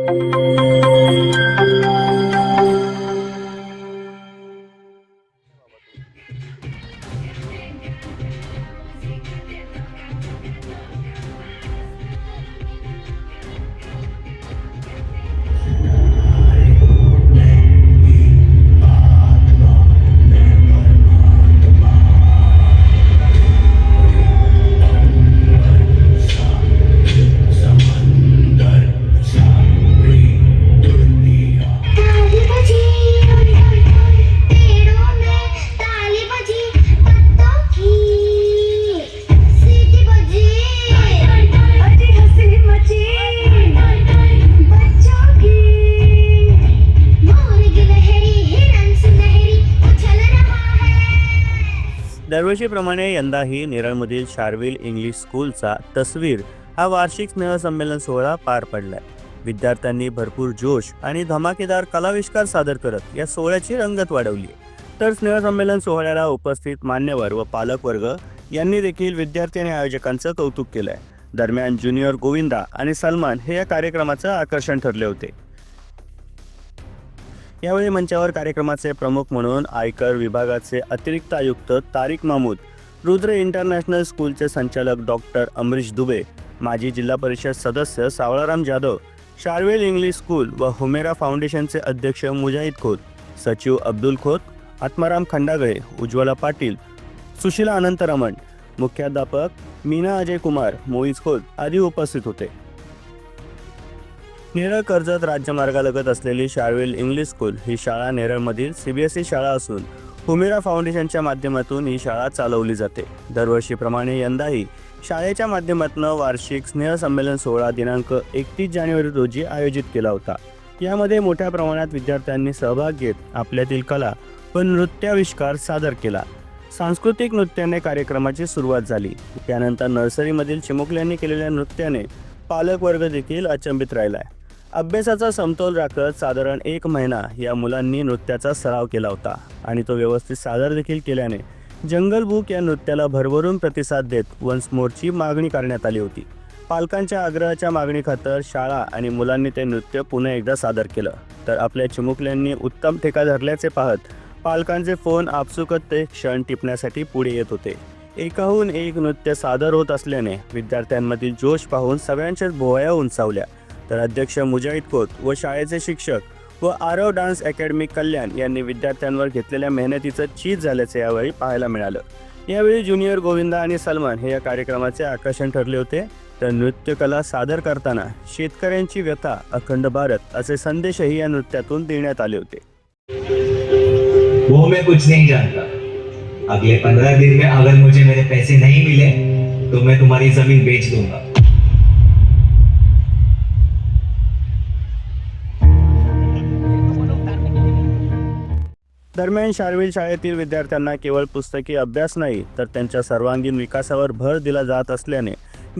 ताली बजी पेड़ों में, ताली बजी पत्तों की, सीटी बजी अजी हंसी मची बच्चों की, मोर गिलहरी हिरन सुनहरी उछल रहा है। दरवर्षीप्रमाणे यंदाही नेरळमधील शारविल इंग्लिश स्कूलचा तस्वीर हा वार्षिक स्नेहसंमेलन सोहळा पार पडलाय. विद्यार्थ्यांनी भरपूर जोश आणि धमाकेदार कलाविष्कार सादर करत या सोहळ्याची रंगत वाढवली. तर स्नेहसंमेलन सोहळ्याला उपस्थित मान्यवर व पालक वर्ग यांनी देखील विद्यार्थी आणि आयोजकांचं कौतुक केलंय. दरम्यान ज्युनियर गोविंदा आणि सलमान हे या कार्यक्रमाचं आकर्षण ठरले होते. यावेळी मंचावर कार्यक्रमाचे प्रमुख म्हणून आयकर विभागाचे अतिरिक्त आयुक्त तारिक महमूद, रुद्र इंटरनॅशनल स्कूलचे संचालक डॉक्टर अमरीश दुबे, माजी जिल्हा परिषद सदस्य सावळाराम जाधव, शारवेल इंग्लिश स्कूल व हुमेरा फाउंडेशनचे अध्यक्ष मुजाहिद खोत, सचिव अब्दुल खोत, आत्माराम खंडागळे, उज्ज्वला पाटील, सुशीला अनंतरमण, मुख्याध्यापक मीना अजय कुमार, मोईज खोत आदी उपस्थित होते. नेरळ कर्जत राज्यमार्गालगत असलेली शारवेल इंग्लिश स्कूल ही शाळा नेरळमधील CBSE शाळा असून हुमेरा फाउंडेशनच्या माध्यमातून ही शाळा चालवली जाते. दरवर्षीप्रमाणे यंदाही शाळेच्या माध्यमातून वार्षिक स्नेहसंमेलन सोहळा दिनांक 31 जानेवारी रोजी आयोजित केला होता. यामध्ये मोठ्या प्रमाणात विद्यार्थ्यांनी सहभाग घेत आपल्यातील कला व नृत्याविष्कार सादर केला. सांस्कृतिक नृत्याने कार्यक्रमाची सुरुवात झाली. त्यानंतर नर्सरीमधील चिमुकल्यांनी केलेल्या नृत्याने पालक वर्ग देखील अचंबित राहिलाय. अभ्यासाचा समतोल राखत साधारण 1 महिना या मुलांनी नृत्याचा सराव केला होता आणि तो व्यवस्थित सादर देखील केल्याने जंगल बुक या नृत्याला भरभरून प्रतिसाद देत वन्स मोरची मागणी करण्यात आली होती. पालकांच्या आग्रहाच्या मागणीखातर शाळा आणि मुलांनी ते नृत्य पुन्हा एकदा सादर केलं. तर आपल्या चिमुकल्यांनी उत्तम ठेका धरल्याचे पाहत पालकांचे फोन आपसुकत ते क्षण टिपण्यासाठी पुढे येत होते. एकाहून एक नृत्य सादर होत असल्याने विद्यार्थ्यांमधील जोश पाहून सगळ्यांच्याच भोवया उंचावल्या. तर अध्यक्ष मुजाहिद खोत व शाळेचे शिक्षक व आरव डान्स अकॅडमी कल्याण यांनी विद्यार्थ्यांवर घेतलेल्या मेहनतीचं चीज झाल्याचे यावेळी पाहायला मिळालं. यावेळी ज्युनियर गोविंदा आणि सलमान हे या कार्यक्रमाचे आकर्षण ठरले होते. तर नृत्यकला सादर करताना शेतकऱ्यांची व्यथा अखंड भारत असे संदेशही या नृत्यातून देण्यात आले होते. वो मैं कुछ नहीं जानता. अगले 15 दिन में अगर मुझे मेरे पैसे नहीं मिले तो मैं तुम्हारी जमीन बेच दूंगा. दरम्यान शारविल शाळेतील विद्यार्थ्यांना केवळ पुस्तकी अभ्यास नाही तर त्यांच्या सर्वांगीण विकासावर भर दिला जात असल्याने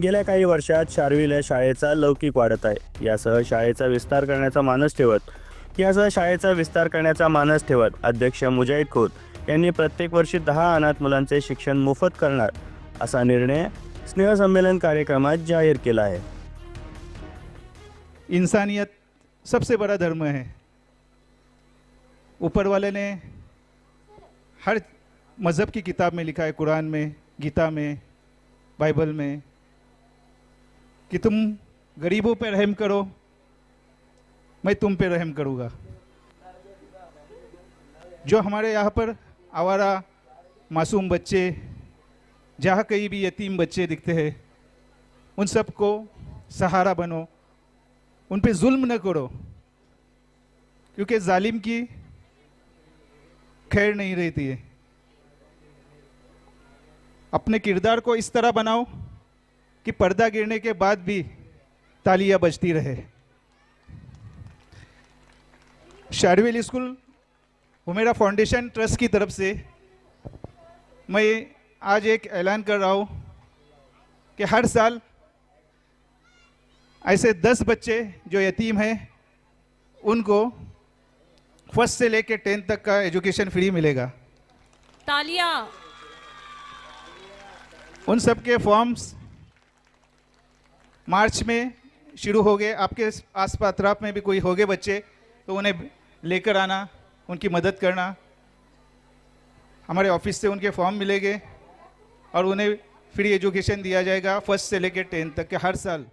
गेल्या काही वर्षात शारविल या शाळेचा लौकिक वाढत आहे. यासह शाळेचा विस्तार करण्याचा मानस ठेवत अध्यक्ष मुजाहिद खोत यांनी प्रत्येक वर्षी 10 अनाथ मुलांचे शिक्षण मोफत करणार असा निर्णय स्नेहसंमेलन कार्यक्रमात जाहीर केला आहे. इंसानियत सबसे बड़ा धर्म है. ऊपर वाले ने हर मज़हब की किताब में लिखा है, कुरान में, गीता में, बाइबल में, कि तुम गरीबों पे रहम करो, मैं तुम पे रहम करूँगा. जो हमारे यहाँ पर आवारा मासूम बच्चे, जहाँ कहीं भी यतीम बच्चे दिखते हैं, उन सबको सहारा बनो, उन पे जुल्म न करो, क्योंकि जालिम की खैर नहीं रहती है. अपने किरदार को इस तरह बनाओ कि पर्दा गिरने के बाद भी तालियां बजती रहे. Sharvil school Humera foundation trust की तरफ से मैं आज एक ऐलान कर रहा हूँ कि हर साल ऐसे 10 बच्चे जो यतीम हैं उनको फर्स्ट से लेकर 10th तक का एजुकेशन फ्री मिलेगा. तालियां. उन सब के फॉर्म्स मार्च में शुरू हो गए, आपके आस पास में भी कोई हो गए बच्चे तो उन्हें लेकर आना, उनकी मदद करना। हमारे ऑफिस से उनके फॉर्म मिलेंगे और उन्हें फ्री एजुकेशन दिया जाएगा 1st से लेकर 10th तक के हर साल।